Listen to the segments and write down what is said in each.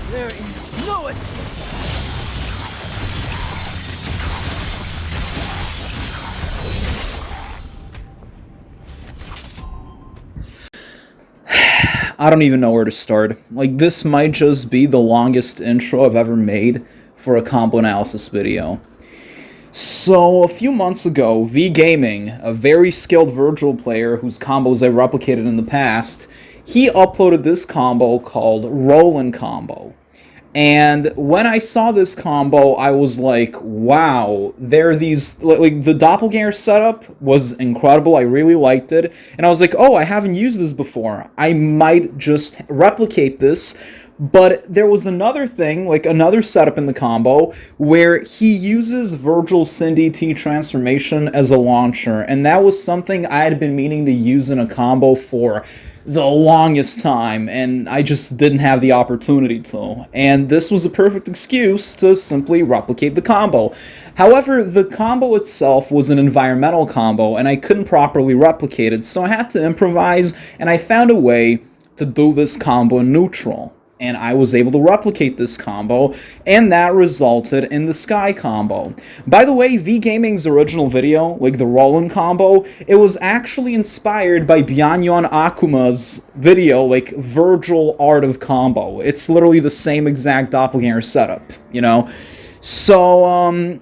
There is no escape. I don't even know where to start. Like, this might just be the longest intro I've ever made for a combo analysis video. So, a few months ago, V Gaming, a very skilled Vergil player whose combos I replicated in the past, he uploaded this combo called Rollin' Combo. And when I saw this combo, I was like, wow, there are these, like, the Doppelganger setup was incredible, I really liked it, and I was like, oh, I haven't used this before, I might just replicate this. But there was another thing, like another setup in the combo, where he uses Vergil's Cindy T transformation as a launcher, and that was something I had been meaning to use in a combo for the longest time, and I just didn't have the opportunity to. And this was a perfect excuse to simply replicate the combo. However, the combo itself was an environmental combo, and I couldn't properly replicate it, so I had to improvise, and I found a way to do this combo in neutral. And I was able to replicate this combo, and that resulted in the Sky combo. By the way, V Gaming's original video, like the Rollin' combo, it was actually inspired by Byanyon Akuma's video, like Vergil Art of Combo. It's literally the same exact Doppelganger setup, you know? So,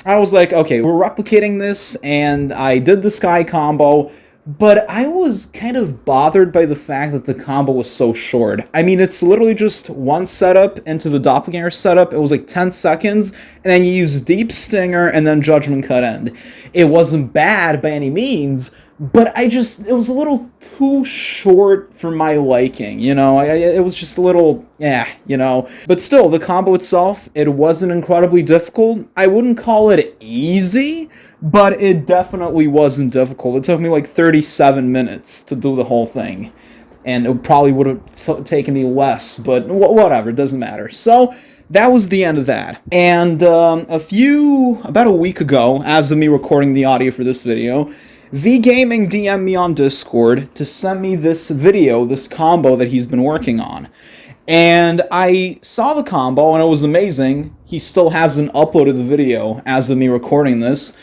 I was like, okay, we're replicating this, and I did the Sky combo. But I was kind of bothered by the fact that the combo was so short. I mean, it's literally just one setup into the Doppelganger setup. It was like 10 seconds, and then you use Deep Stinger and then Judgment Cut End. It wasn't bad by any means, but it was a little too short for my liking, you know? It was just a little, you know? But still, the combo itself, it wasn't incredibly difficult. I wouldn't call it easy, but it definitely wasn't difficult. It took me like 37 minutes to do the whole thing. And it probably would have taken me less, but whatever, it doesn't matter. So, that was the end of that. And about a week ago, as of me recording the audio for this video, V Gaming DM'd me on Discord to send me this video, this combo that he's been working on. And I saw the combo, and it was amazing. He still hasn't uploaded the video as of me recording this.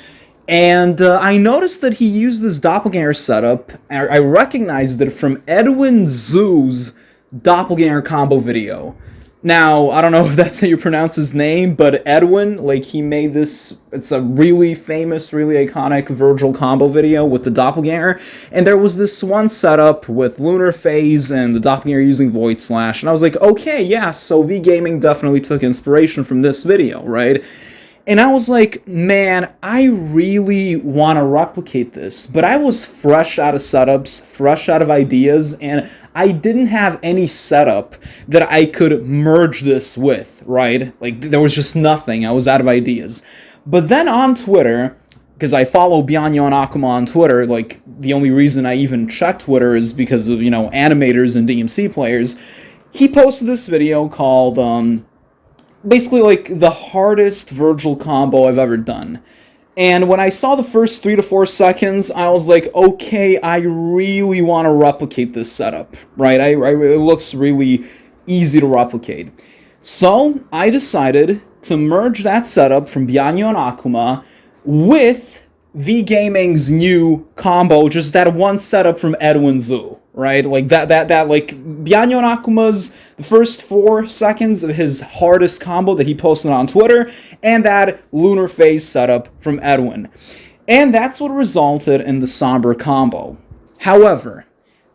And I noticed that he used this Doppelganger setup. I recognized it from Edwin Zoo's Doppelganger combo video. Now, I don't know if that's how you pronounce his name, but Edwin, like, he made this, it's a really famous, really iconic Vergil combo video with the Doppelganger, and there was this one setup with Lunar Phase and the Doppelganger using Void Slash, and I was like, okay, yeah, so V Gaming definitely took inspiration from this video, right? And I was like, man, I really want to replicate this, but I was fresh out of setups, fresh out of ideas, and I didn't have any setup that I could merge this with, right? Like, there was just nothing. I was out of ideas. But then on Twitter, because I follow Byanyon Akuma on Twitter, like, the only reason I even check Twitter is because of, you know, animators and DMC players, he posted this video called, basically, like, the hardest Vergil combo I've ever done. And when I saw the first 3 to 4 seconds, I was like, okay, I really want to replicate this setup, right? It looks really easy to replicate. So, I decided to merge that setup from Byanyon Akuma with V Gaming's new combo, just that one setup from Edwin Zoo, right? Like, that like, Byanyon Akuma's, the first 4 seconds of his hardest combo that he posted on Twitter, and that Lunar Phase setup from Edwin. And that's what resulted in the Somber combo. However,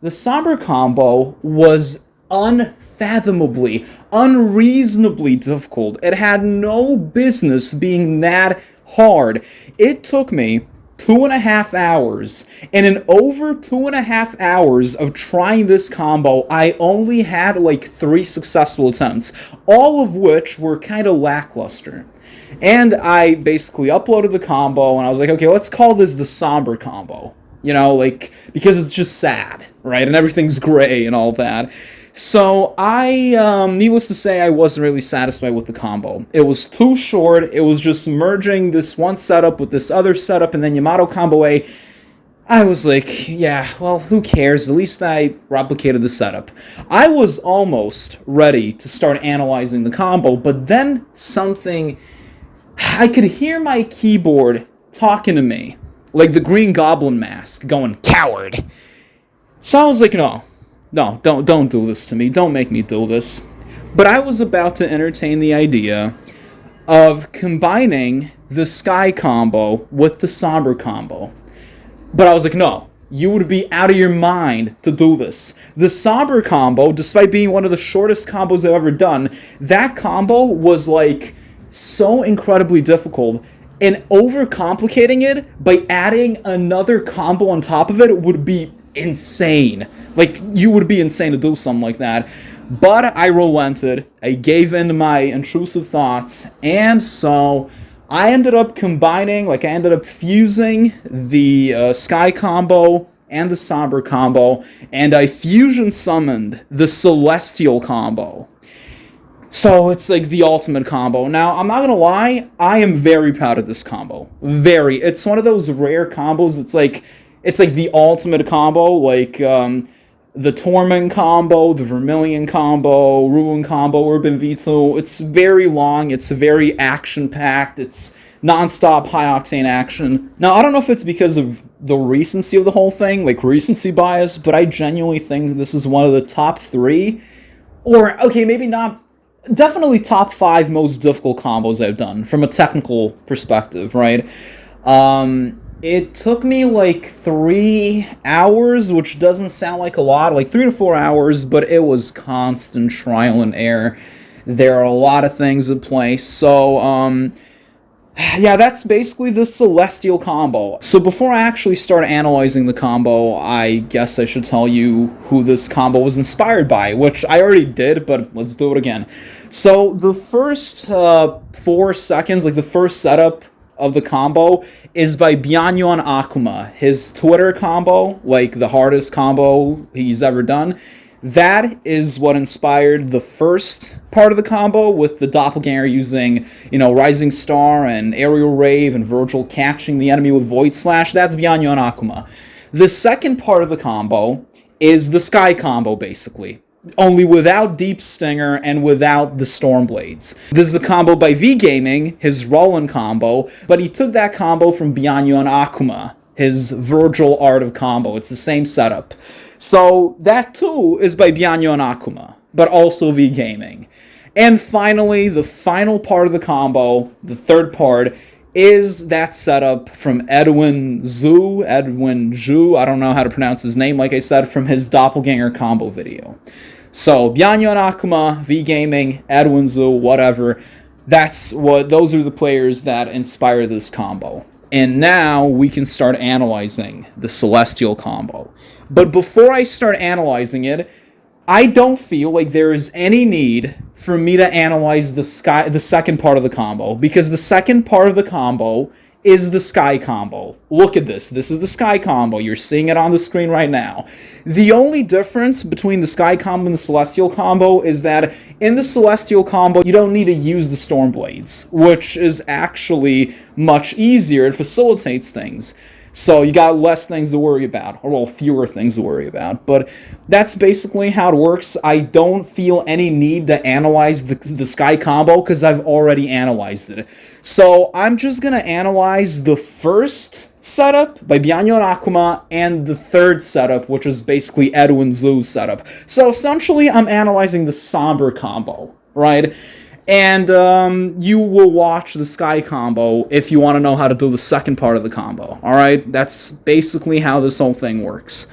the Somber combo was unfathomably, unreasonably difficult. It had no business being that hard. It took me 2.5 hours, and in over 2.5 hours of trying this combo, I only had like 3 successful attempts, all of which were kind of lackluster. And I basically uploaded the combo, and I was like, okay, let's call this the somber combo. You know, like, because it's just sad, right? And everything's gray and all that. So needless to say, I wasn't really satisfied with the combo. It was too short. It was just merging this one setup with this other setup, and then Yamato combo A. I was like, yeah, well, who cares? At least I replicated the setup. I was almost ready to start analyzing the combo, but then I could hear my keyboard talking to me, like the Green Goblin mask, going, coward. So I was like, no, don't do this to me. Don't make me do this. But I was about to entertain the idea of combining the Sky combo with the Somber combo. But I was like, no, you would be out of your mind to do this. The Somber combo, despite being one of the shortest combos I've ever done, that combo was like so incredibly difficult, and overcomplicating it by adding another combo on top of it would be insane. Like, you would be insane to do something like that. But I relented. I gave in to my intrusive thoughts, and so I ended up fusing the Sky combo and the Somber combo, and I fusion summoned the Celestial combo. So it's like the ultimate combo. Now, I'm not gonna lie, I am very proud of this combo. Very. It's one of those rare combos. It's like the ultimate combo, like the Torment combo, the Vermilion combo, Ruin combo, Urban V2. It's very long. It's very action-packed. It's non-stop high-octane action. Now, I don't know if it's because of the recency of the whole thing, like recency bias, but I genuinely think this is one of the top 3, or, okay, maybe not, definitely top 5 most difficult combos I've done from a technical perspective, right? It took me like 3 hours, which doesn't sound like a lot, like 3 to 4 hours, but it was constant trial and error. There are a lot of things in play, so, yeah, that's basically the Celestial combo. So before I actually start analyzing the combo, I guess I should tell you who this combo was inspired by, which I already did, but let's do it again. So the first 4 seconds, like the first setup of the combo, is by Byanyon Akuma. His Twitter combo, like the hardest combo he's ever done, that is what inspired the first part of the combo, with the Doppelganger using, Rising Star and Aerial Rave and Vergil catching the enemy with Void Slash. That's Byanyon Akuma. The second part of the combo is the Sky combo, basically, only without Deep Stinger and without the Stormblades. This is a combo by V Gaming, his Roland combo, but he took that combo from Byanyon Akuma, his Vergil Art of Combo. It's the same setup. So that too is by Byanyon Akuma, but also V Gaming. And finally, the final part of the combo, the third part, is that setup from Edwin Zhu, I don't know how to pronounce his name, like I said, from his Doppelganger combo video. So, Byanyon Akuma, V Gaming, Edwin Zhu, whatever, those are the players that inspire this combo. And now we can start analyzing the Celestial combo. But before I start analyzing it, I don't feel like there is any need for me to analyze the second part of the combo, because the second part of the combo is the Sky combo. Look at this. This is the Sky combo. You're seeing it on the screen right now. The only difference between the Sky combo and the Celestial combo is that in the Celestial combo, you don't need to use the Stormblades, which is actually much easier. It facilitates things. So you got less things to worry about, or well, fewer things to worry about. But that's basically how it works. I don't feel any need to analyze the Sky combo because I've already analyzed it. So I'm just going to analyze the first setup by Byanyon Akuma and the third setup, which is basically Edwin Zhu's setup. So essentially, I'm analyzing the Somber combo, right? And you will watch the Sky combo if you want to know how to do the second part of the combo, alright? That's basically how this whole thing works.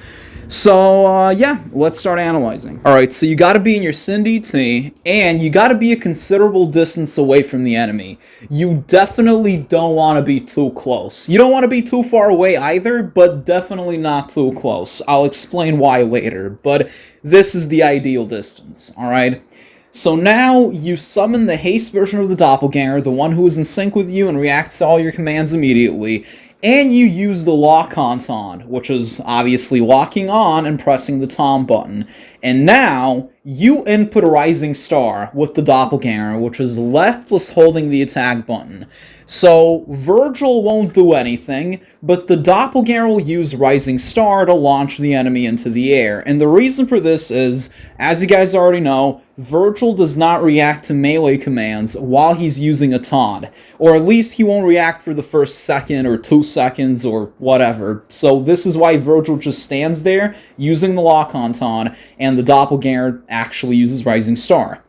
So, yeah, let's start analyzing. Alright, so you gotta be in your Sin DT, and you gotta be a considerable distance away from the enemy. You definitely don't want to be too close. You don't want to be too far away either, but definitely not too close. I'll explain why later, but this is the ideal distance, alright? So now you summon the haste version of the Doppelganger, the one who is in sync with you and reacts to all your commands immediately, and you use the lock-on taunt, which is obviously locking on and pressing the taunt button. And now, you input a Rising Star with the Doppelganger, which is left plus holding the attack button. So, Vergil won't do anything, but the Doppelganger will use Rising Star to launch the enemy into the air. And the reason for this is, as you guys already know, Vergil does not react to melee commands while he's using a taunt. Or at least he won't react for the first second or 2 seconds or whatever. So this is why Vergil just stands there using the lock-on taunt, and the Doppelganger actually uses Rising Star.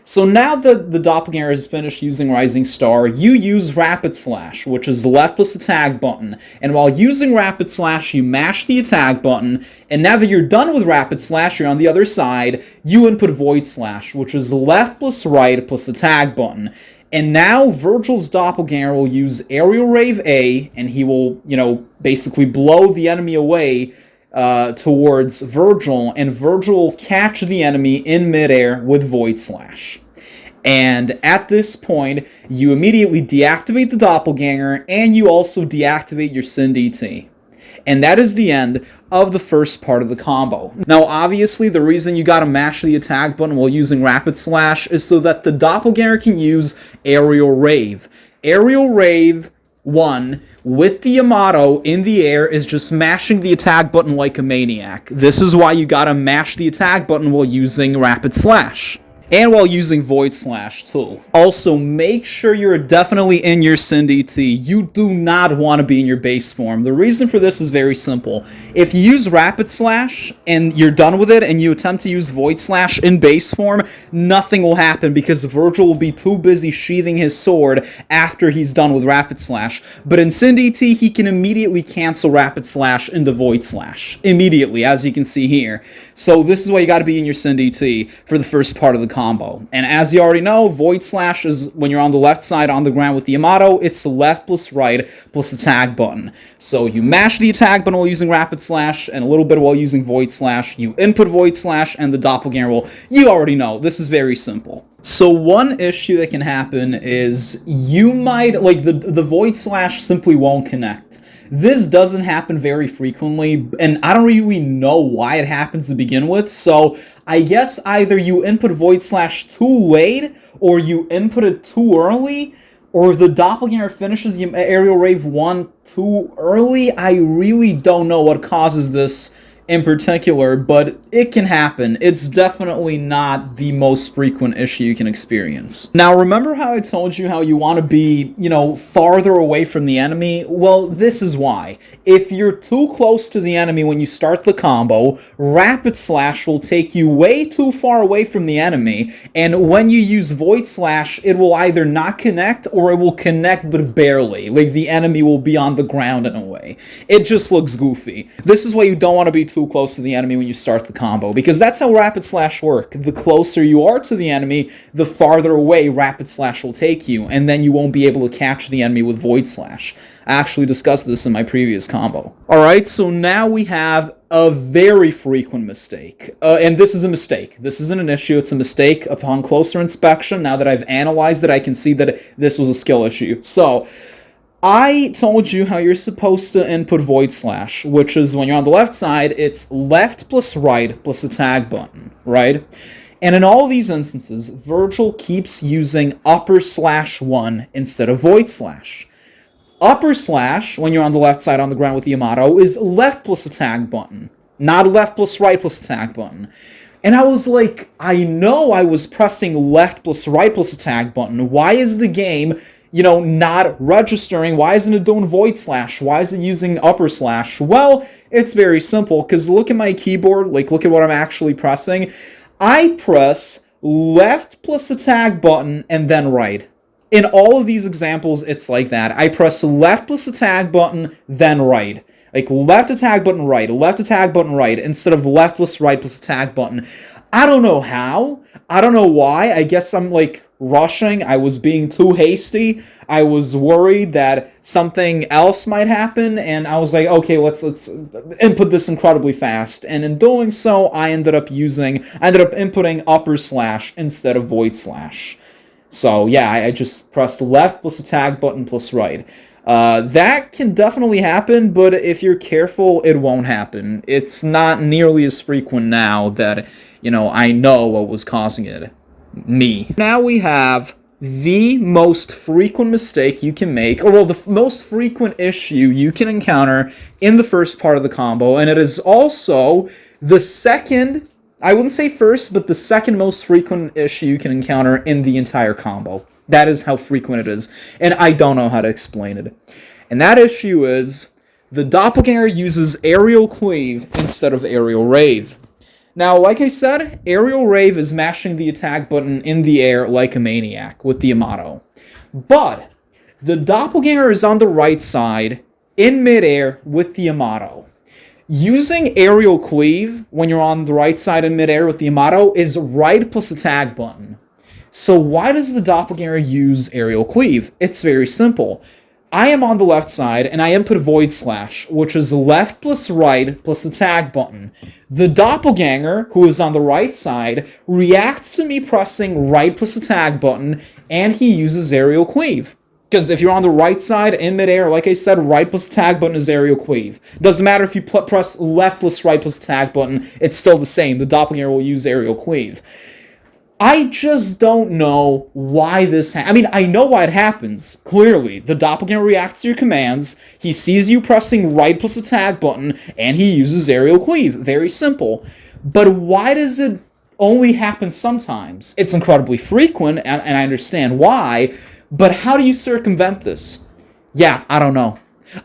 So now that the Doppelganger is finished using Rising Star, you use Rapid Slash, which is the left plus attack button. And while using Rapid Slash, you mash the attack button, and now that you're done with Rapid Slash, you're on the other side, you input Void Slash, which is left plus right plus attack button. And now Vergil's Doppelganger will use Aerial Rave A, and he will, basically blow the enemy away towards Vergil, and Vergil will catch the enemy in midair with Void Slash. And at this point, you immediately deactivate the Doppelganger, and you also deactivate your Sin DT. And that is the end of the first part of the combo. Now, obviously, the reason you gotta mash the attack button while using Rapid Slash is so that the Doppelganger can use Aerial Rave. Aerial Rave 1 with the Yamato in the air is just mashing the attack button like a maniac. This is why you gotta mash the attack button while using Rapid Slash. And while using Void Slash, too. Also, make sure you're definitely in your Sin DT. You do not want to be in your base form. The reason for this is very simple. If you use Rapid Slash, and you're done with it, and you attempt to use Void Slash in base form, nothing will happen, because Vergil will be too busy sheathing his sword after he's done with Rapid Slash. But in Sin DT, he can immediately cancel Rapid Slash into Void Slash. Immediately, as you can see here. So this is why you gotta be in your Sin DT for the first part of the combo. And as you already know, Void Slash is when you're on the left side on the ground with the Yamato, it's left plus right plus attack button. So you mash the attack button while using Rapid Slash, and a little bit while using Void Slash. You input Void Slash, and the Doppelganger will, you already know, this is very simple. So one issue that can happen is you might, the Void Slash simply won't connect. This doesn't happen very frequently, and I don't really know why it happens to begin with, so I guess either you input Void Slash too late, or you input it too early, or the Doppelganger finishes Aerial Rave 1 too early. I really don't know what causes this in particular, but it can happen. It's definitely not the most frequent issue you can experience. Now, remember how I told you how you want to be, farther away from the enemy? Well, this is why. If you're too close to the enemy when you start the combo, Rapid Slash will take you way too far away from the enemy, and when you use Void Slash, it will either not connect, or it will connect but barely. The enemy will be on the ground in a way. It just looks goofy. This is why you don't want to be too close to the enemy when you start the combo, because that's how Rapid Slash work. The closer you are to the enemy, the farther away Rapid Slash will take you, and then you won't be able to catch the enemy with Void Slash. I actually discussed this in my previous combo. Alright, so now we have a very frequent mistake. And this is a mistake. This isn't an issue, it's a mistake. Upon closer inspection, now that I've analyzed it, I can see that this was a skill issue. So, I told you how you're supposed to input Void Slash, which is when you're on the left side, it's left plus right plus attack button, right? And in all these instances, Vergil keeps using upper slash 1 instead of Void Slash. Upper slash, when you're on the left side on the ground with the Yamato, is left plus attack button, not left plus right plus attack button. And I was like, I know I was pressing left plus right plus attack button. Why is the game not registering? Why isn't it doing Void Slash? Why is it using upper slash? Well, it's very simple, because look at my keyboard, look at what I'm actually pressing. I press left plus attack button and then right. In all of these examples, it's like that. I press left plus attack button, then right. Like, left attack button, right, left attack button, right, instead of left plus right plus attack button. I don't know how. I don't know why. I guess I'm, like, rushing. I was being too hasty. I was worried that something else might happen, and I was like, okay, let's input this incredibly fast. And in doing so, I ended up inputting upper slash instead of void slash. So yeah, I just pressed left plus attack button plus right. That can definitely happen, but if you're careful, it won't happen. It's not nearly as frequent now that, I know what was causing it. Me. Now we have the most frequent mistake you can make, or well, the most frequent issue you can encounter in the first part of the combo, and it is also the second, I wouldn't say first, but the second most frequent issue you can encounter in the entire combo. That is how frequent it is, and I don't know how to explain it. And that issue is the Doppelganger uses aerial cleave instead of aerial rave. Now, like I said, aerial rave is mashing the attack button in the air like a maniac with the Yamato. But the Doppelganger is on the right side in midair with the Yamato. Using aerial cleave when you're on the right side in midair with the Yamato is right plus attack button. So why does the Doppelganger use aerial cleave? It's very simple. I am on the left side, and I input void slash, which is left plus right plus attack button. The Doppelganger, who is on the right side, reacts to me pressing right plus attack button, and he uses aerial cleave. Because if you're on the right side in midair, like I said, right plus attack button is aerial cleave. Doesn't matter if you press left plus right plus attack button, it's still the same. The Doppelganger will use aerial cleave. I just don't know why this I mean, I know why it happens, clearly. The Doppelganger reacts to your commands, he sees you pressing right plus attack button, and he uses aerial cleave. Very simple. But why does it only happen sometimes? It's incredibly frequent, and I understand why, but how do you circumvent this? Yeah, I don't know.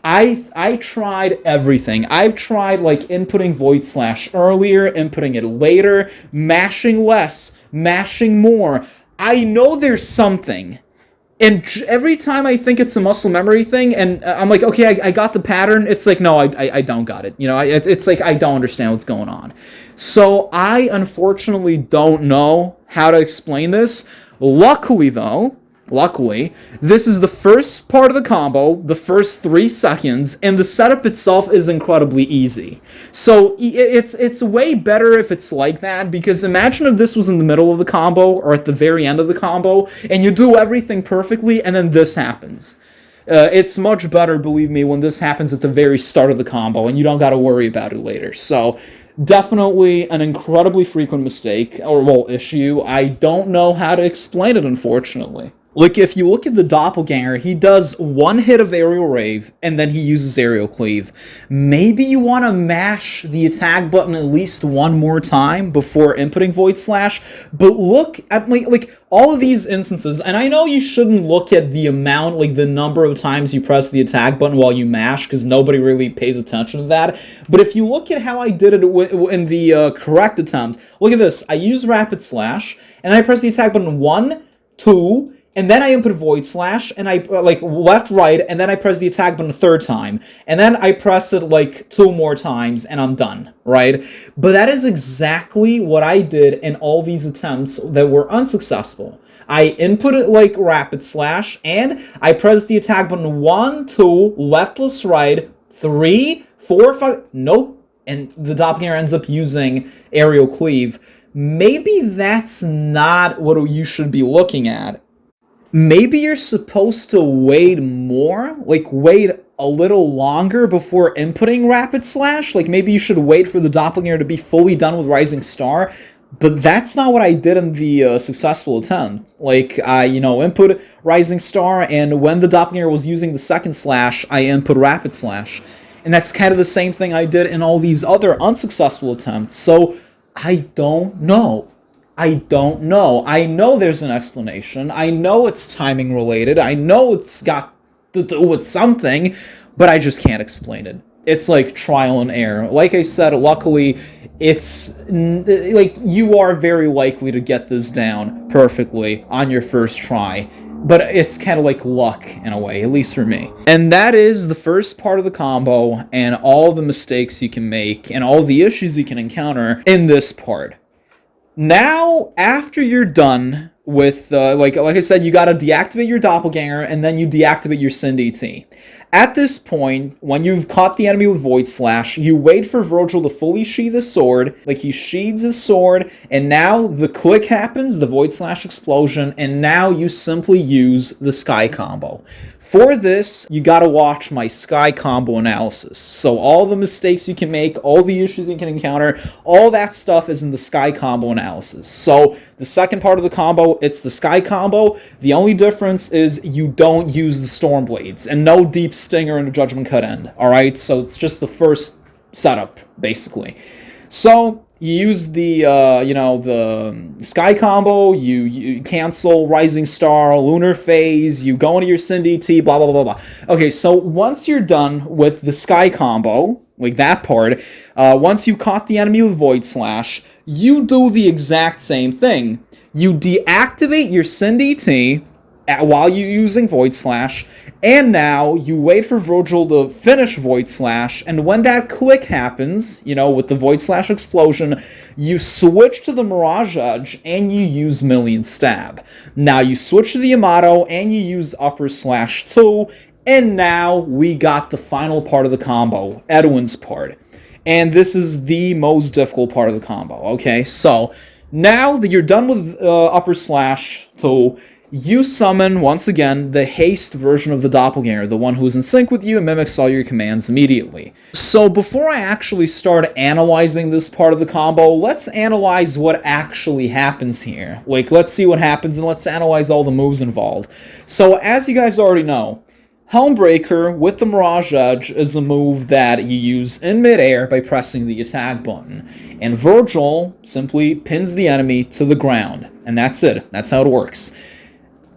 I tried everything. I've tried, like, inputting void slash earlier, inputting it later, mashing less, mashing more. I know there's something. And every time I think it's a muscle memory thing, and I'm like, okay, I got the pattern, it's like, no, I don't got it. It's like, I don't understand what's going on. So I unfortunately don't know how to explain this. Luckily, this is the first part of the combo, the first 3 seconds, and the setup itself is incredibly easy. So it's way better if it's like that, because imagine if this was in the middle of the combo, or at the very end of the combo, and you do everything perfectly, and then this happens. It's much better, believe me, when this happens at the very start of the combo, and you don't gotta worry about it later. So definitely an incredibly frequent mistake, or, well, issue. I don't know how to explain it, unfortunately. Like, if you look at the Doppelganger, he does 1 hit of aerial rave, and then he uses aerial cleave. Maybe you want to mash the attack button at least 1 more time before inputting void slash, but look at, like all of these instances, and I know you shouldn't look at the amount, like the number of times you press the attack button while you mash, because nobody really pays attention to that, but if you look at how I did it in the correct attempt, look at this. I use rapid slash, and I press the attack button 1, 2, and then I input void slash, and I, like, left, right, and then I press the attack button a 3rd time. And then I press it, like, 2 more times, and I'm done, right? But that is exactly what I did in all these attempts that were unsuccessful. I inputted, like, rapid slash, and I pressed the attack button 1, 2, left plus right, 3, 4, 5, nope. And the Doppelganger ends up using aerial cleave. Maybe that's not what you should be looking at. Maybe you're supposed to wait more, like wait a little longer before inputting rapid slash. Like maybe you should wait for the Doppelganger to be fully done with Rising Star, but that's not what I did in the successful attempt. Like I, input Rising Star, and when the Doppelganger was using the 2nd slash, I input rapid slash. And that's kind of the same thing I did in all these other unsuccessful attempts. So I don't know. I know there's an explanation. I know it's timing related. I know it's got to do with something, but I just can't explain it. It's like trial and error. Like I said, luckily, it's like you are very likely to get this down perfectly on your first try. but it's kind of like luck in a way, at least for me. And that is the first part of the combo and all the mistakes you can make and all the issues you can encounter in this part. Now, after you're done with, like I said, you gotta deactivate your Doppelganger, and then you deactivate your Sin DT. At this point, when you've caught the enemy with Void Slash, you wait for Vergil to fully sheath his sword, like he sheathes his sword, and now the click happens, the Void Slash explosion, and now you simply use the Sky combo. For this, you gotta watch my Sky combo analysis. So all the mistakes you can make, all the issues you can encounter, all that stuff is in the Sky combo analysis. So the second part of the combo, it's the Sky combo. The only difference is you don't use the Storm Blades, and no Deep Stinger and a Judgment Cut End, alright? So it's just the first setup, basically. So you use the, the Sky combo, you cancel Rising Star, Lunar Phase, you go into your Sin DT, blah, blah, blah, blah. Okay, so once you're done with the Sky combo, like that part, once you caught the enemy with Void Slash, you do the exact same thing. You deactivate your Sin DT while you're using Void Slash, and now you wait for Vergil to finish Void Slash, and when that click happens, with the Void Slash explosion, you switch to the Mirage Edge and you use Million Stab. Now you switch to the Yamato and you use Upper Slash 2, and now we got the final part of the combo, Edwin's part. And this is the most difficult part of the combo, okay? So, now that you're done with Upper Slash 2, you summon, once again, the haste version of the Doppelganger, the one who's in sync with you and mimics all your commands immediately. So before I actually start analyzing this part of the combo, let's analyze what actually happens here. Like, let's see what happens and let's analyze all the moves involved. So as you guys already know, Helmbreaker with the Mirage Edge is a move that you use in midair by pressing the attack button. And Vergil simply pins the enemy to the ground. And that's it. That's how it works.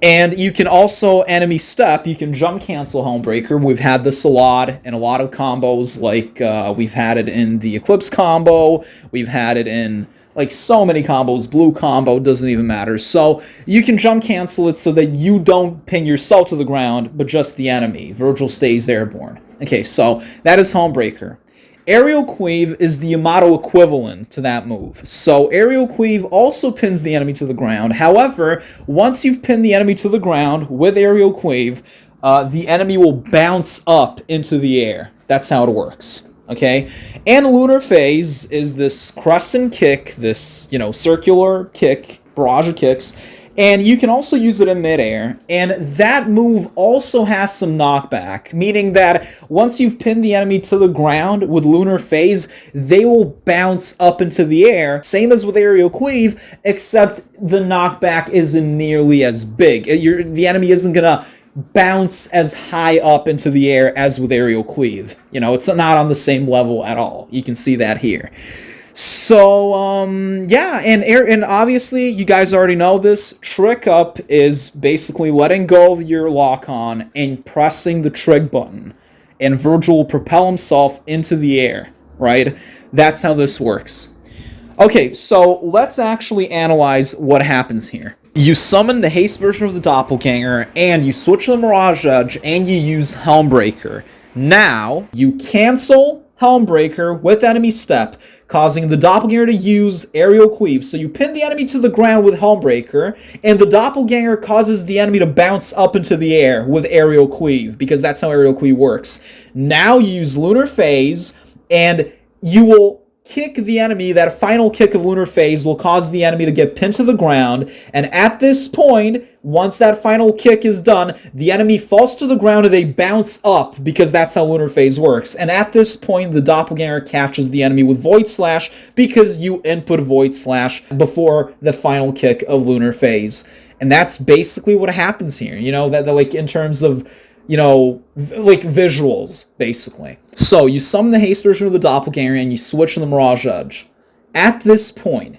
And you can also enemy step, you can jump cancel Helmbreaker. We've had this a lot in a lot of combos, like we've had it in the Eclipse combo, we've had it in like so many combos, blue combo, doesn't even matter. So you can jump cancel it so that you don't pin yourself to the ground, but just the enemy. Vergil stays airborne. Okay, so that is Helmbreaker. Aerial Cleave is the Yamato equivalent to that move. So Aerial Cleave also pins the enemy to the ground. However, once you've pinned the enemy to the ground with Aerial Cleave, the enemy will bounce up into the air. That's how it works. Okay? And Lunar Phase is this crescent kick, this, circular kick, barrage of kicks. And you can also use it in midair, and that move also has some knockback, meaning that once you've pinned the enemy to the ground with Lunar Phase, they will bounce up into the air, same as with Aerial Cleave, except the knockback isn't nearly as big. The enemy isn't going to bounce as high up into the air as with Aerial Cleave. It's not on the same level at all. You can see that here. So, yeah, and obviously, you guys already know this, Trick Up is basically letting go of your lock-on and pressing the trig button, and Vergil will propel himself into the air, right? That's how this works. Okay, so let's actually analyze what happens here. You summon the haste version of the Doppelganger, and you switch to the Mirage Edge, and you use Helmbreaker. Now, you cancel Helmbreaker with enemy step, causing the Doppelganger to use Aerial Cleave. So you pin the enemy to the ground with Helmbreaker, and the Doppelganger causes the enemy to bounce up into the air with Aerial Cleave, because that's how Aerial Cleave works. Now you use Lunar Phase, and you will kick the enemy. That final kick of Lunar Phase will cause the enemy to get pinned to the ground, and at this point, once that final kick is done, the enemy falls to the ground and they bounce up, because that's how Lunar Phase works. And at this point, the Doppelganger catches the enemy with Void Slash, because you input Void Slash before the final kick of Lunar Phase. And that's basically what happens here, that like in terms of like visuals, basically. So, you summon the haste version of the Doppelganger and you switch to the Mirage Edge. At this point,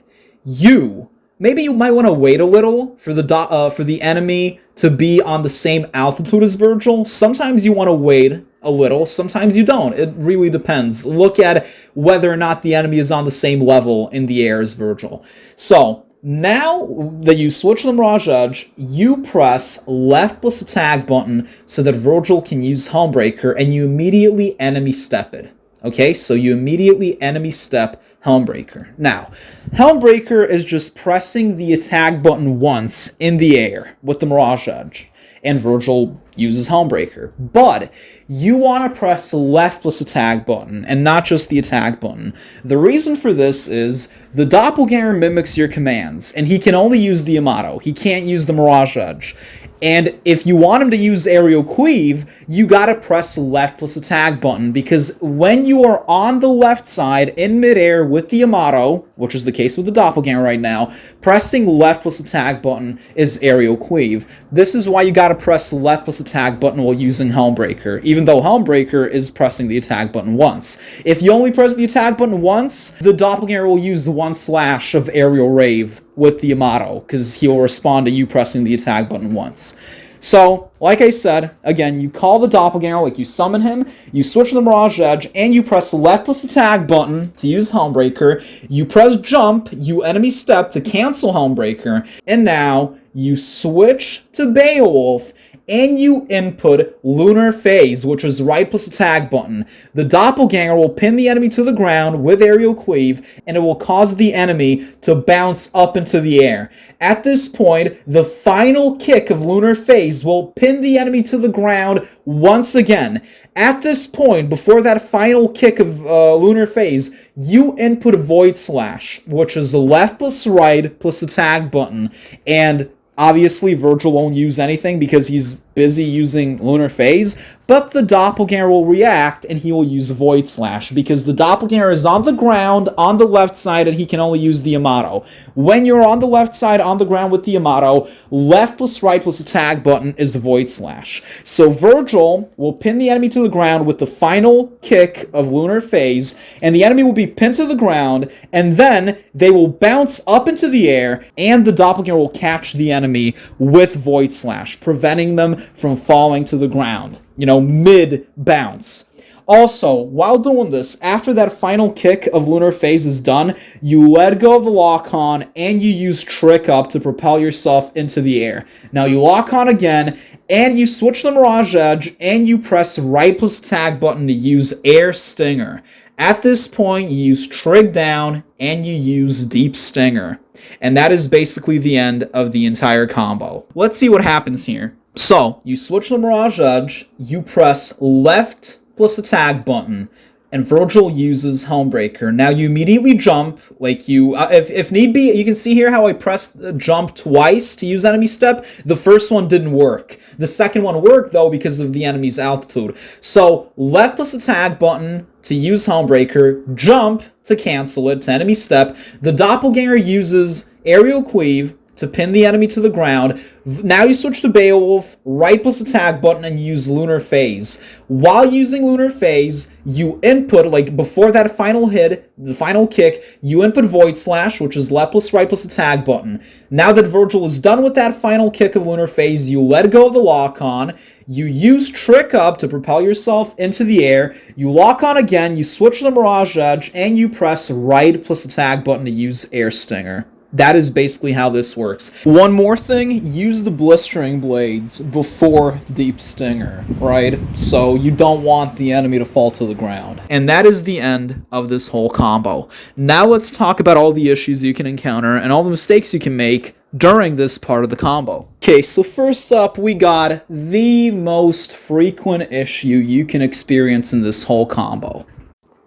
maybe you might want to wait a little for the enemy to be on the same altitude as Vergil. Sometimes you want to wait a little, sometimes you don't. It really depends. Look at whether or not the enemy is on the same level in the air as Vergil. So, Now that you switch the Mirage Edge, you press left plus attack button so that Vergil can use Helmbreaker, and you immediately enemy step it. Okay, so you immediately enemy step Helmbreaker. Now, Helmbreaker is just pressing the attack button once in the air with the Mirage Edge, and Vergil uses Helmbreaker. But you want to press the left plus attack button, and not just the attack button. The reason for this is the Doppelganger mimics your commands, and he can only use the Yamato. He can't use the Mirage Edge. And if you want him to use aerial cleave, you gotta press the left plus attack button, because when you are on the left side in midair with the Yamato, which is the case with the Doppelganger right now, pressing left plus attack button is aerial cleave. This is why you gotta press the left plus attack button while using Helmbreaker, even though Helmbreaker is pressing the attack button once. If you only press the attack button once, the Doppelganger will use 1 slash of aerial rave with the Yamato, because he will respond to you pressing the attack button once. So, like I said, again, you call the Doppelganger, like you summon him, you switch to the Mirage Edge, and you press the left plus attack button to use Helmbreaker, you press jump, you enemy step to cancel Helmbreaker, and now you switch to Beowulf, and you input Lunar Phase, which is right plus attack button. The Doppelganger will pin the enemy to the ground with aerial cleave, and it will cause the enemy to bounce up into the air. At this point, the final kick of Lunar Phase will pin the enemy to the ground once again. At this point, before that final kick of Lunar Phase, you input Void Slash, which is the left plus right plus attack button, and obviously, Vergil won't use anything because he's busy using Lunar Phase, but the Doppelganger will react and he will use Void Slash because the Doppelganger is on the ground on the left side and he can only use the Yamato. When you're on the left side on the ground with the Yamato, left plus right plus attack button is Void Slash. So Vergil will pin the enemy to the ground with the final kick of Lunar Phase, and the enemy will be pinned to the ground, and then they will bounce up into the air, and the Doppelganger will catch the enemy with Void Slash, preventing them from falling to the ground, mid-bounce. Also, while doing this, after that final kick of Lunar Phase is done, you let go of the lock-on and you use Trick Up to propel yourself into the air. Now you lock on again, and you switch the Mirage Edge, and you press right plus attack button to use Air Stinger. At this point, you use Trig Down, and you use Deep Stinger. And that is basically the end of the entire combo. Let's see what happens here. So, you switch the Mirage Edge, you press left plus attack button, and Vergil uses Helmbreaker. Now you immediately jump, if need be, you can see here how I pressed jump twice to use enemy step. The first one didn't work. The second one worked, though, because of the enemy's altitude. So, left plus attack button to use Helmbreaker, jump to cancel it, to enemy step. The Doppelganger uses aerial cleave to pin the enemy to the ground. Now you switch to Beowulf, right plus attack button, and you use Lunar Phase. While using Lunar Phase, you input, before that final hit, the final kick, you input Void Slash, which is left plus right plus attack button. Now that Vergil is done with that final kick of Lunar Phase, you let go of the lock-on, you use Trick Up to propel yourself into the air, you lock on again, you switch to the Mirage Edge, and you press right plus attack button to use Air Stinger. That is basically how this works. One more thing, use the Blistering Blades before Deep Stinger, right? So you don't want the enemy to fall to the ground. And that is the end of this whole combo. Now let's talk about all the issues you can encounter and all the mistakes you can make during this part of the combo. Okay, so first up, we got the most frequent issue you can experience in this whole combo.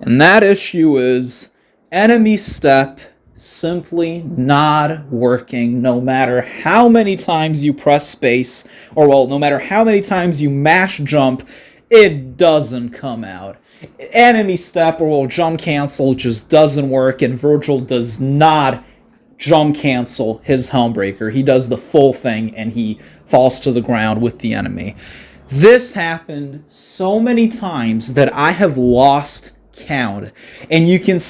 And that issue is enemy step simply not working, no matter how many times you press space, no matter how many times you mash jump, it doesn't come out. Enemy step jump cancel just doesn't work, and Vergil does not jump cancel his Helmbreaker. He does the full thing, and he falls to the ground with the enemy. This happened so many times that I have lost count. And you can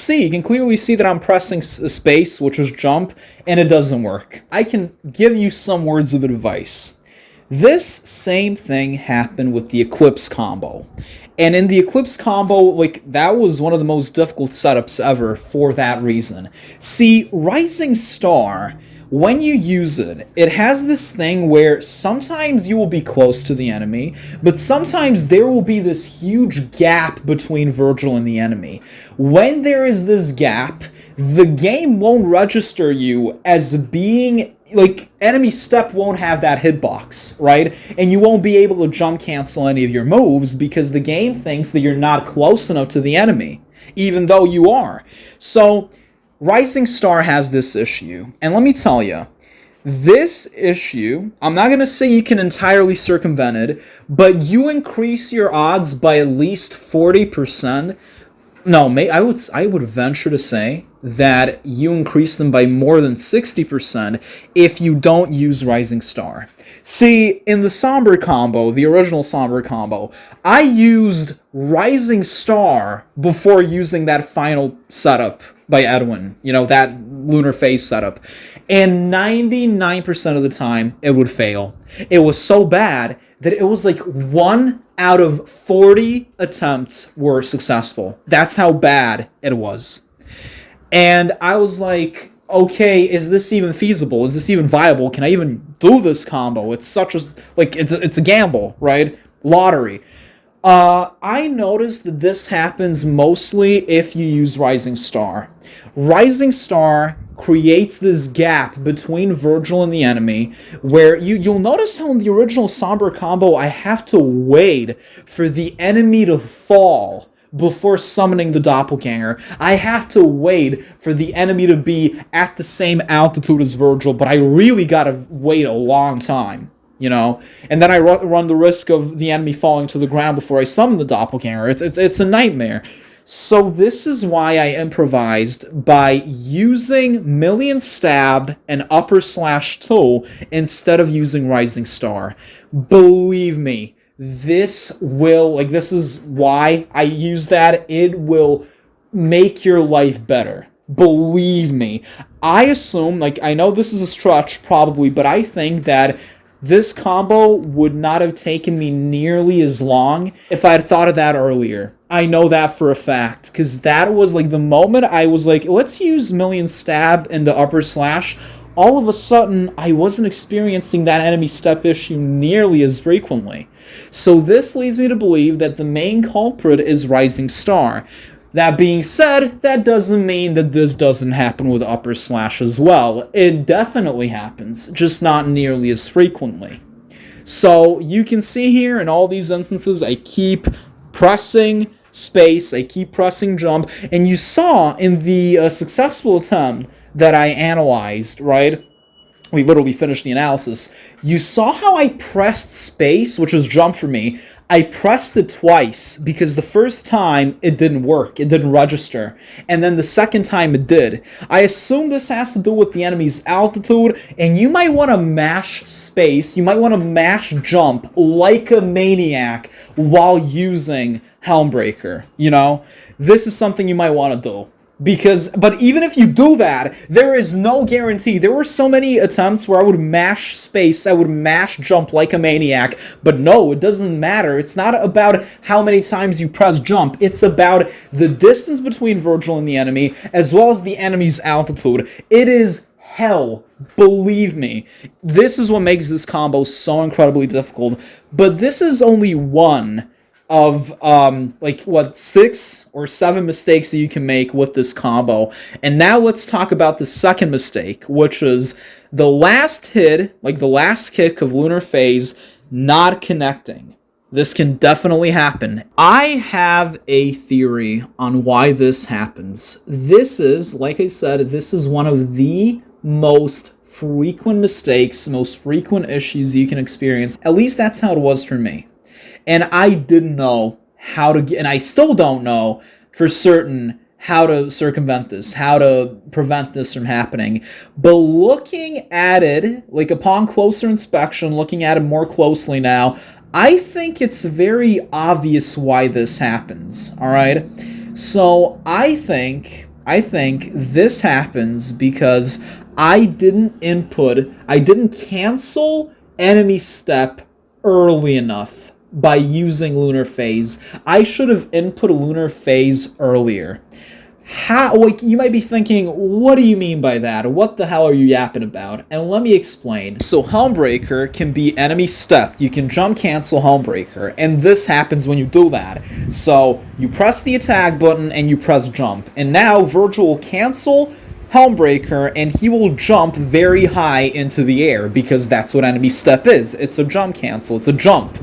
clearly see that I'm pressing space, which is jump, and it doesn't work. I can give you some words of advice. This same thing happened with the Eclipse combo. And in the Eclipse combo, that was one of the most difficult setups ever for that reason. See, Rising Star when you use it, it has this thing where sometimes you will be close to the enemy, but sometimes there will be this huge gap between Vergil and the enemy. When there is this gap, the game won't register you as being, like, enemy step won't have that hitbox, right? And you won't be able to jump cancel any of your moves because the game thinks that you're not close enough to the enemy, even though you are. So Rising Star has this issue, and let me tell you, this issue, I'm not going to say you can entirely circumvent it, but you increase your odds by at least 40%. No, I would venture to say that you increase them by more than 60% if you don't use Rising Star. See, in the Somber combo, the original Somber combo, I used Rising Star before using that final setup by Edwin, you know, that Lunar Phase setup. And 99% of the time, it would fail. It was so bad that it was like 1 out of 40 attempts were successful. That's how bad it was. And I was like, okay, is this even feasible? Is this even viable? Can I even do this combo? It's such a, like, it's a gamble, right? Lottery. I noticed that this happens mostly if you use Rising Star. Rising Star creates this gap between Vergil and the enemy, where you'll notice how in the original Somber combo, I have to wait for the enemy to fall before summoning the Doppelganger. I have to wait for the enemy to be at the same altitude as Vergil, but I really gotta wait a long time, you know? And then I run the risk of the enemy falling to the ground before I summon the Doppelganger. It's a nightmare. So this is why I improvised by using Million Stab and upper slash 2 instead of using Rising Star. Believe me, this is why I use that. It will make your life better. Believe me. I assume, like, I know this is a stretch probably, but I think that this combo would not have taken me nearly as long if I had thought of that earlier. I know that for a fact, because that was like the moment I was like, let's use Million Stab into upper slash. All of a sudden, I wasn't experiencing that enemy step issue nearly as frequently. So this leads me to believe that the main culprit is Rising Star. That being said, that doesn't mean that this doesn't happen with upper slash as well. It definitely happens, just not nearly as frequently. So you can see here in all these instances, I keep pressing space, I keep pressing jump, and you saw in the successful attempt that I analyzed, right? We literally finished the analysis. You saw how I pressed space, which was jump for me. I pressed it twice because the first time it didn't work. It didn't register. And then the second time it did. I assume this has to do with the enemy's altitude, and you might want to mash space. You might want to mash jump like a maniac while using Helmbreaker, you know? This is something you might want to do. But even if you do that, there is no guarantee. There were so many attempts where I would mash space, I would mash jump like a maniac, but no, it doesn't matter. It's not about how many times you press jump. It's about the distance between Vergil and the enemy, as well as the enemy's altitude. It is hell. Believe me. This is what makes this combo so incredibly difficult. But this is only one of 6 or 7 mistakes that you can make with this combo. And now let's talk about the second mistake, which is the last hit, like the last kick of Lunar Phase, not connecting. This can definitely happen. I have a theory on why this happens. This is, like I said, this is one of the most frequent mistakes, most frequent issues you can experience. At least that's how it was for me. And I didn't know how to get, and I still don't know for certain how to circumvent this, how to prevent this from happening. But looking at it, like upon closer inspection, looking at it more closely now, I think it's very obvious why this happens, all right? So I think this happens because I didn't cancel enemy step early enough by using Lunar Phase. I should have input a Lunar Phase earlier. How, like, you might be thinking, what do you mean by that? What the hell are you yapping about? And let me explain. So Helmbreaker can be enemy stepped. You can jump cancel Helmbreaker, and this happens when you do that. So you press the attack button and you press jump, and now Vergil will cancel Helmbreaker and he will jump very high into the air because that's what enemy step is. It's a jump cancel, it's a jump.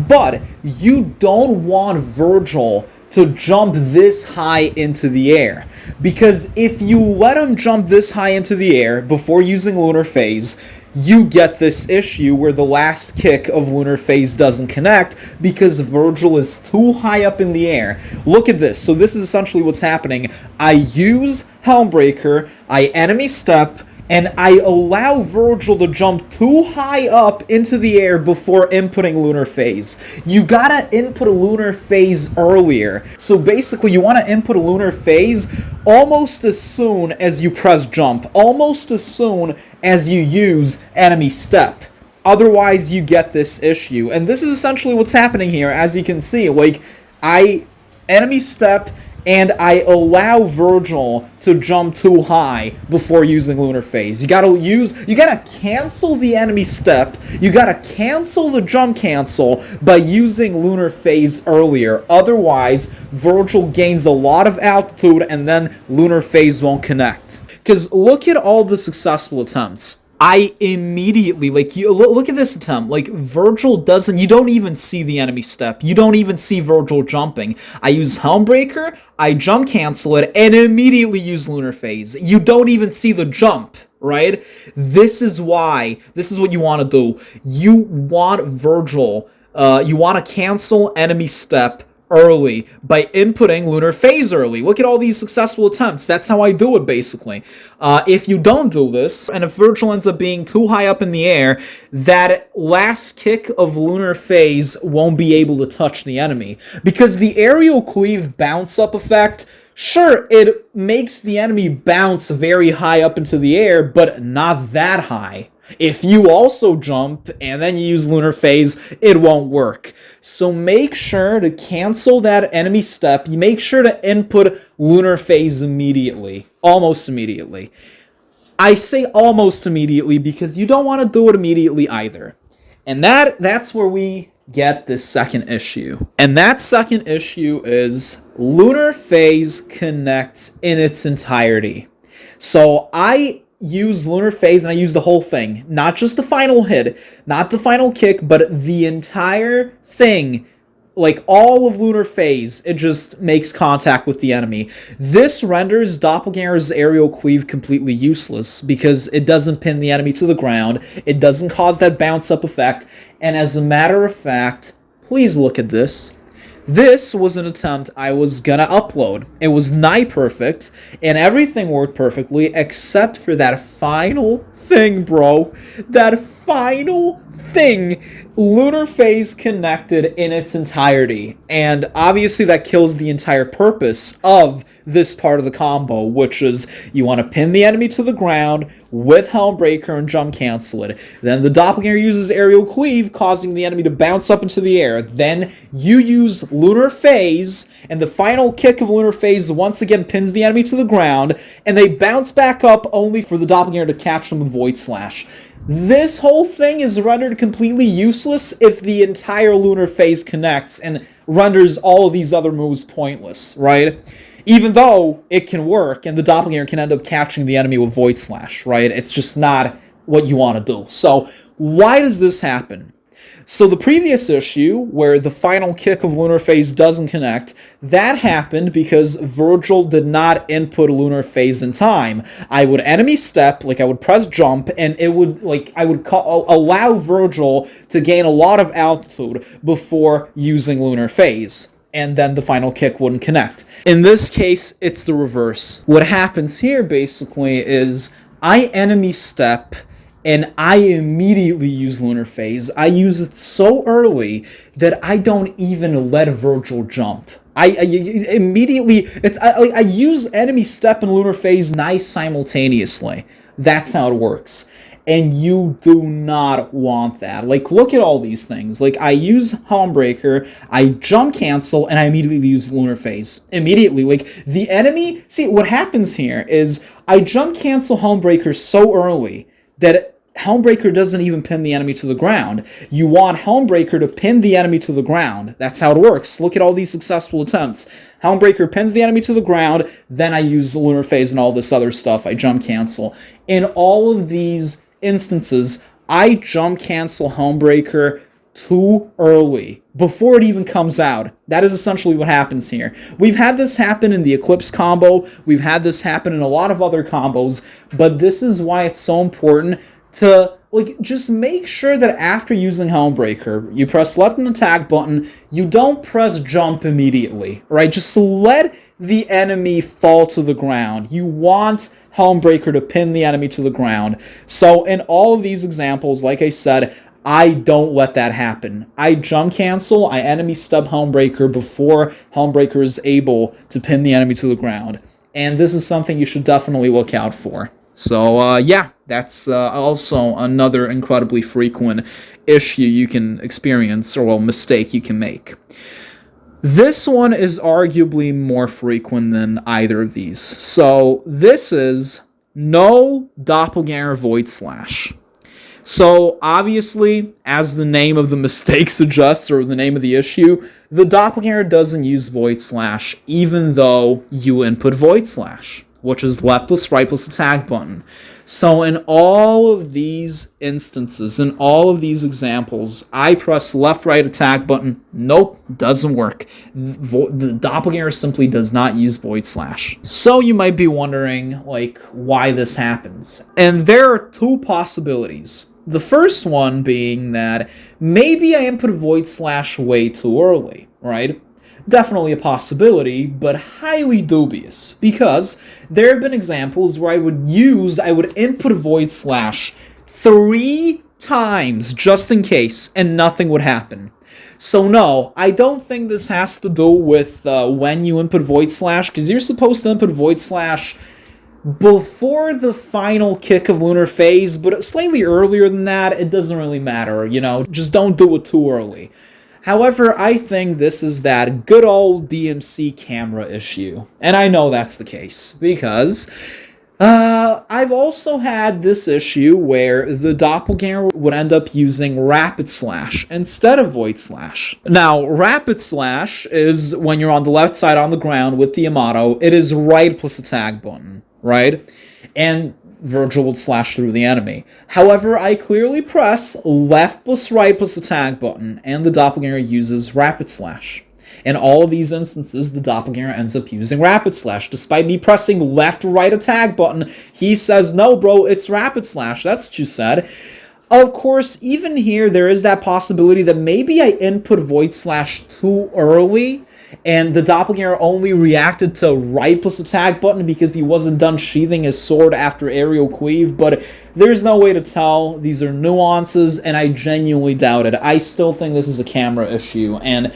But you don't want Vergil to jump this high into the air, because if you let him jump this high into the air before using Lunar Phase, you get this issue where the last kick of Lunar Phase doesn't connect because Vergil is too high up in the air. Look at this. So this is essentially what's happening. I use Helmbreaker, I enemy step, and I allow Vergil to jump too high up into the air before inputting Lunar Phase. You gotta input a Lunar Phase earlier. So basically, you want to input a Lunar Phase almost as soon as you press jump, almost as soon as you use enemy step. Otherwise, you get this issue. And this is essentially what's happening here, as you can see. Like, I enemy step, and I allow Vergil to jump too high before using Lunar Phase. You gotta cancel the enemy step, you gotta cancel the jump cancel by using Lunar Phase earlier. Otherwise, Vergil gains a lot of altitude and then Lunar Phase won't connect. Because look at all the successful attempts. I immediately, like, you look at this attempt, like, Vergil doesn't, you don't even see the enemy step, you don't even see Vergil jumping. I use Helmbreaker, I jump cancel it, and immediately use Lunar Phase. You don't even see the jump, right? This is what you want to do. You want Vergil, you want to cancel enemy step early by inputting Lunar Phase early. Look at all these successful attempts. That's how I do it, basically. If you don't do this, and if Vergil ends up being too high up in the air, that last kick of Lunar Phase won't be able to touch the enemy. Because the aerial cleave bounce up effect, sure, it makes the enemy bounce very high up into the air, but not that high. If you also jump and then you use Lunar Phase, it won't work. So make sure to cancel that enemy step. You make sure to input Lunar Phase immediately. Almost immediately. I say almost immediately because you don't want to do it immediately either. And that's where we get this second issue. And that second issue is Lunar Phase connects in its entirety. So I use Lunar Phase and I use the whole thing. Not just the final hit, not the final kick, but the entire thing. Like, all of Lunar Phase, it just makes contact with the enemy. This renders Doppelganger's aerial cleave completely useless because it doesn't pin the enemy to the ground, it doesn't cause that bounce up effect, and as a matter of fact, please look at this. This was an attempt I was gonna upload. It was nigh perfect, and everything worked perfectly except for that final thing, bro. That final thing. Lunar Phase connected in its entirety, and obviously that kills the entire purpose of this part of the combo, which is you want to pin the enemy to the ground with Helmbreaker and jump cancel it. Then the Doppelganger uses aerial cleave, causing the enemy to bounce up into the air. Then you use Lunar Phase, and the final kick of Lunar Phase once again pins the enemy to the ground, and they bounce back up only for the Doppelganger to catch them with Void Slash. This whole thing is rendered completely useless if the entire Lunar Phase connects and renders all of these other moves pointless, right? Even though it can work and the Doppelganger can end up catching the enemy with Void Slash, right? It's just not what you want to do. So why does this happen? So the previous issue, where the final kick of Lunar Phase doesn't connect, that happened because Vergil did not input Lunar Phase in time. I would enemy step, like I would press jump, and it would, like, I would allow Vergil to gain a lot of altitude before using Lunar Phase, and then the final kick wouldn't connect. In this case, it's the reverse. What happens here, basically, is I enemy step, and I immediately use Lunar Phase. I use it so early that I don't even let Vergil jump. I immediately, I use enemy step and Lunar Phase nice simultaneously. That's how it works. and you do not want that. Like, look at all these things. Like, I use Helmbreaker, I jump cancel, and I immediately use Lunar Phase. Immediately. Like, the enemy... See, what happens here is I jump cancel Helmbreaker so early that Helmbreaker doesn't even pin the enemy to the ground. You want Helmbreaker to pin the enemy to the ground. That's how it works. Look at all these successful attempts. Helmbreaker pins the enemy to the ground, then I use the Lunar Phase and all this other stuff. I jump cancel. In all of these instances, I jump cancel Helmbreaker too early, before it even comes out. That is essentially what happens here. We've had this happen in the Eclipse combo, we've had this happen in a lot of other combos, but this is why it's so important to, like, just make sure that after using Helmbreaker, you press left and attack button, you don't press jump immediately, right? Just let the enemy fall to the ground. You want Helmbreaker to pin the enemy to the ground. So in all of these examples, like I said, I don't let that happen. I jump cancel, I enemy stub Helmbreaker before Helmbreaker is able to pin the enemy to the ground. And this is something you should definitely look out for. So, yeah, that's also another incredibly frequent issue you can experience, or, well, mistake you can make. This one is arguably more frequent than either of these. So, this is no Doppelganger Void Slash. So, obviously, as the name of the mistake suggests, or the name of the issue, the Doppelganger doesn't use Void Slash, even though you input Void Slash, which is left plus right plus attack button. So in all of these instances, in all of these examples, I press left right attack button. Nope, doesn't work. The Doppelganger simply does not use Void Slash. So you might be wondering, like, why this happens. And there are two possibilities. The first one being that maybe I input Void Slash way too early, right? Definitely a possibility, but highly dubious, because there have been examples where I would input Void Slash 3 times just in case, and nothing would happen. So no, I don't think this has to do with when you input Void Slash, because you're supposed to input Void Slash before the final kick of Lunar Phase, but slightly earlier than that, it doesn't really matter, you know, just don't do it too early. However, I think this is that good old DMC camera issue. And I know that's the case, because I've also had this issue where the Doppelganger would end up using Rapid Slash instead of Void Slash. Now, Rapid Slash is when you're on the left side on the ground with the Yamato, it is right plus attack button, right? And Vergil would slash through the enemy. However, I clearly press left plus right plus attack button, and the Doppelganger uses Rapid Slash. In all of these instances, the Doppelganger ends up using Rapid Slash. Despite me pressing left right attack button, he says, no bro, it's Rapid Slash. That's what you said. Of course, even here, there is that possibility that maybe I input Void Slash too early, and the Doppelganger only reacted to right plus attack button because he wasn't done sheathing his sword after aerial cleave, but there's no way to tell. These are nuances, and I genuinely doubt it. I still think this is a camera issue, and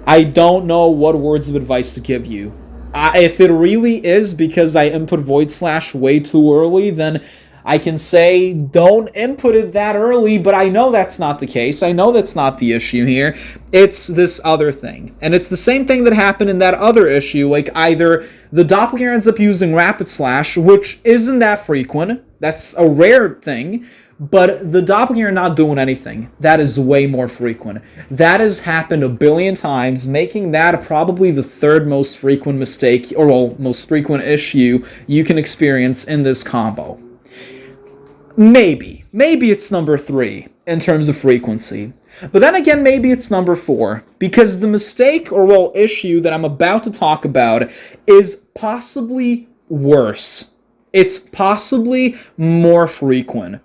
I don't know what words of advice to give you. If it really is because I input Void Slash way too early, then I can say don't input it that early, but I know that's not the case. I know that's not the issue here. It's this other thing. And it's the same thing that happened in that other issue, like either the Doppelganger ends up using Rapid Slash, which isn't that frequent. That's a rare thing. But the Doppelganger not doing anything, that is way more frequent. That has happened a billion times, making that probably the third most frequent mistake, or well, most frequent issue you can experience in this combo. Maybe it's number 3 in terms of frequency. But then again, maybe it's number 4, because the mistake, or well, issue that I'm about to talk about is possibly worse. It's possibly more frequent.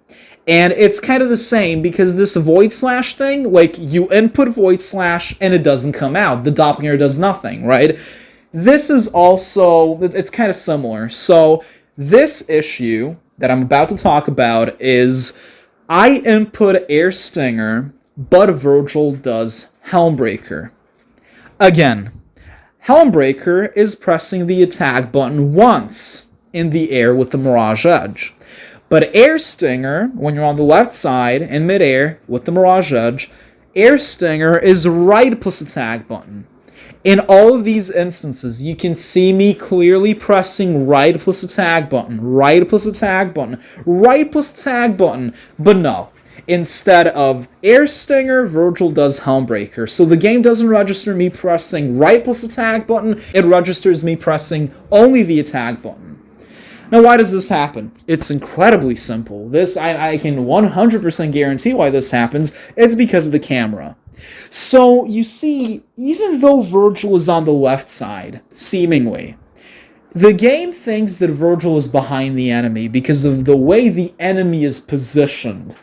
And it's kind of the same, because this Void Slash thing, like, you input Void Slash and it doesn't come out. The Doppelganger does nothing, right? This is also, it's kind of similar. So, this issue that I'm about to talk about is, I input Air Stinger, but Vergil does Helmbreaker. Again, Helmbreaker is pressing the attack button once in the air with the Mirage Edge. But Air Stinger, when you're on the left side in midair with the Mirage Edge, Air Stinger is right plus attack button. In all of these instances, you can see me clearly pressing right plus attack button, right plus attack button, right plus attack button, but no. Instead of Air Stinger, Vergil does Helmbreaker. So the game doesn't register me pressing right plus attack button, it registers me pressing only the attack button. Now, why does this happen? It's incredibly simple. I can 100% guarantee why this happens. It's because of the camera. So, you see, even though Vergil is on the left side, seemingly, the game thinks that Vergil is behind the enemy because of the way the enemy is positioned.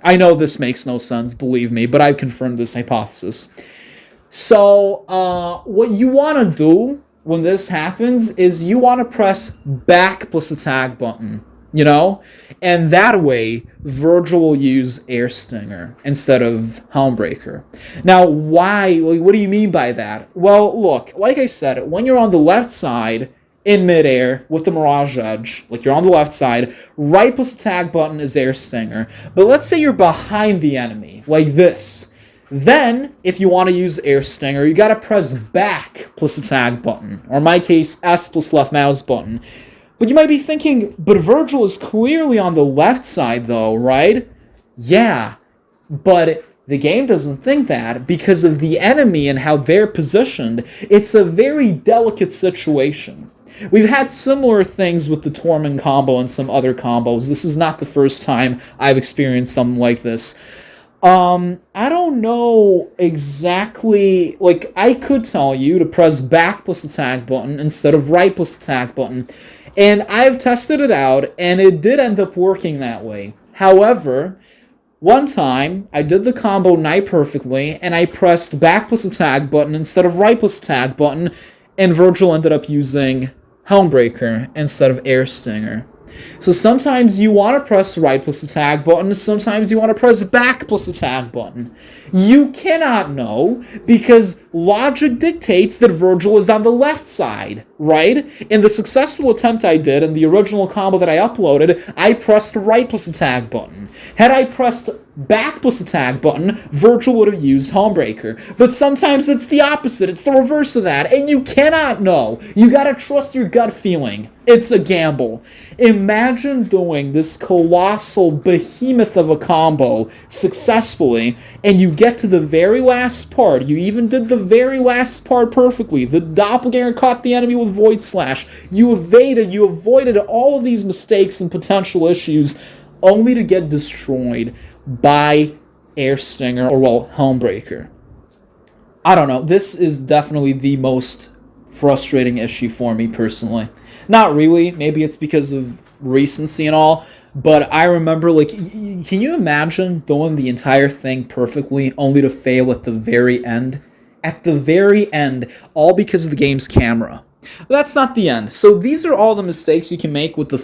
I know this makes no sense, believe me, but I've confirmed this hypothesis. So, what you want to do when this happens is you want to press back plus attack button, you know? And that way, Vergil will use Air Stinger instead of Helmbreaker. Now, why? What do you mean by that? Well, look, like I said, when you're on the left side in midair with the Mirage Edge, like you're on the left side, right plus attack button is Air Stinger. But let's say you're behind the enemy, like this. Then, if you want to use Air Stinger, you gotta press back plus attack button, or in my case, S plus left mouse button. But you might be thinking, but Vergil is clearly on the left side though, right? Yeah, but the game doesn't think that because of the enemy and how they're positioned. It's a very delicate situation. We've had similar things with the Torment combo and some other combos. This is not the first time I've experienced something like this. I don't know exactly, like, I could tell you to press back plus attack button instead of right plus attack button, and I've tested it out, and it did end up working that way. However, one time, I did the combo nigh perfectly, and I pressed back plus attack button instead of right plus attack button, and Vergil ended up using Helmbreaker instead of Air Stinger. So sometimes you want to press right plus attack button, sometimes you want to press back plus attack button. You cannot know because logic dictates that Vergil is on the left side, right? In the successful attempt I did in the original combo that I uploaded, I pressed right plus attack button. Had I pressed back plus attack button, Vergil would have used Helmbreaker. But sometimes it's the opposite, it's the reverse of that, and you cannot know. You gotta trust your gut feeling. It's a gamble. Imagine doing this colossal behemoth of a combo successfully, and you get to the very last part. You even did the very last part perfectly. The Doppelganger caught the enemy with Void Slash. You avoided all of these mistakes and potential issues, only to get destroyed by Air Stinger or, well, Helmbreaker. I don't know. This is definitely the most frustrating issue for me personally. Not really. Maybe it's because of recency and all. But I remember, like, can you imagine doing the entire thing perfectly only to fail at the very end? At the very end, all because of the game's camera. That's not the end. So these are all the mistakes you can make with the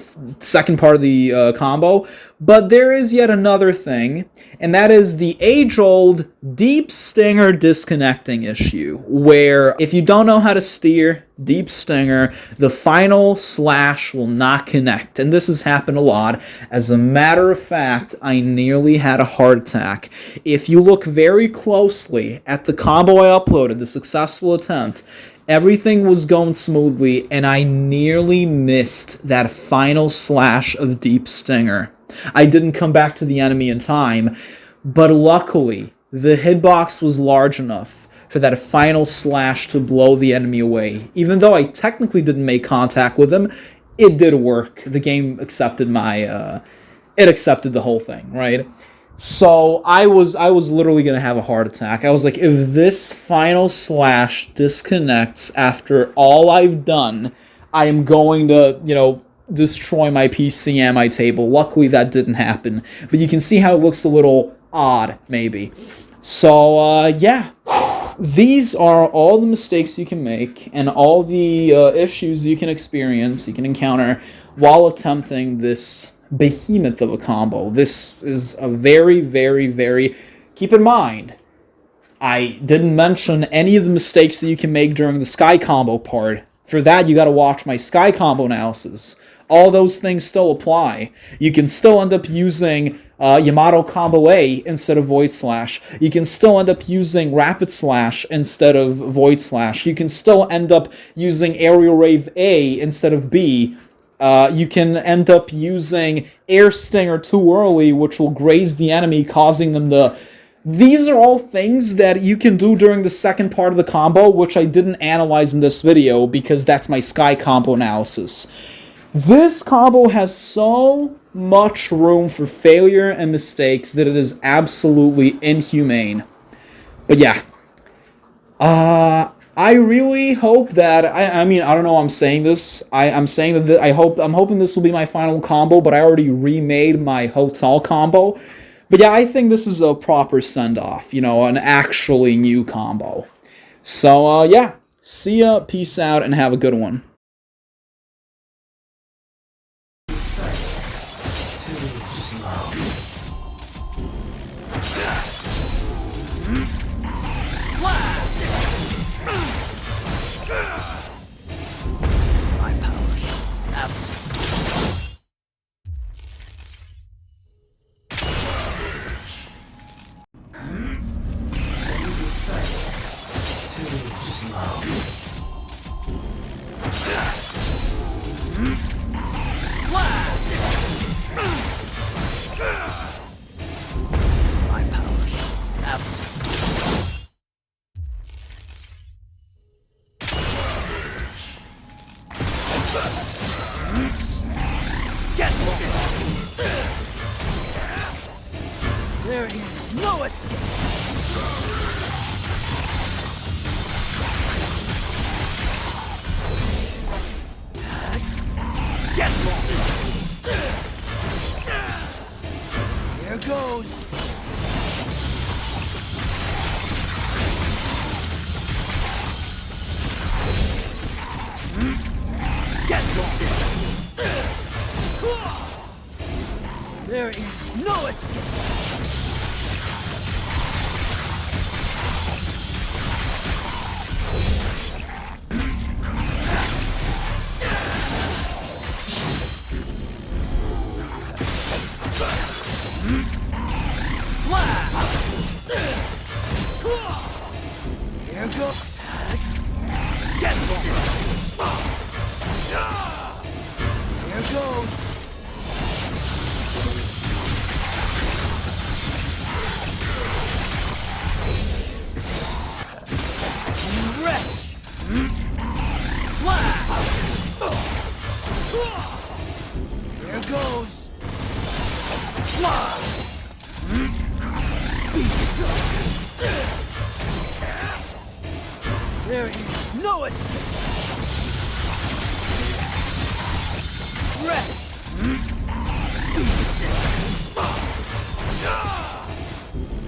second part of the combo, but there is yet another thing, and that is the age-old deep stinger disconnecting issue, where if you don't know how to steer deep stinger, the final slash will not connect, and this has happened a lot. As a matter of fact, I nearly had a heart attack. If you look very closely at the combo I uploaded, the successful attempt, everything was going smoothly, and I nearly missed that final slash of deep stinger. I didn't come back to the enemy in time, but luckily, the hitbox was large enough for that final slash to blow the enemy away. Even though I technically didn't make contact with him, it did work. The game accepted it accepted the whole thing, right? So I was literally going to have a heart attack. I was like, if this final slash disconnects after all I've done, I am going to, destroy my PC and my table. Luckily, that didn't happen. But you can see how it looks a little odd, maybe. So, yeah. These are all the mistakes you can make and all the issues you can experience, you can encounter while attempting this behemoth of a combo. This is a very, very, very... Keep in mind, I didn't mention any of the mistakes that you can make during the Sky combo part For that, you gotta watch my Sky combo analysis. All those things still apply. You can still end up using Yamato Combo A instead of Void Slash. You can still end up using Rapid Slash instead of Void Slash. You can still end up using Aerial Rave A instead of B. You can end up using Air Stinger too early, which will graze the enemy, causing them to... These are all things that you can do during the second part of the combo, which I didn't analyze in this video because that's my Sky combo analysis. This combo has so much room for failure and mistakes that it is absolutely inhumane. But yeah. I really hope that... I mean, I don't know why I'm saying this. I'm saying that I'm hoping this will be my final combo, but I already remade my hotel combo. But yeah, I think this is a proper send-off, you know, an actually new combo. So, yeah, see ya, peace out, and have a good one. My powers. Absolute. My powers. Absolute. Get there is no escape. Get here goes. Get there is no escape. Here goes. Get here goes. Here goes. There is no escape.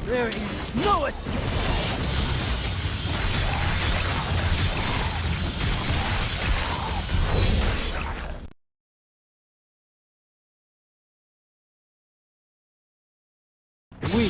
There is no escape. We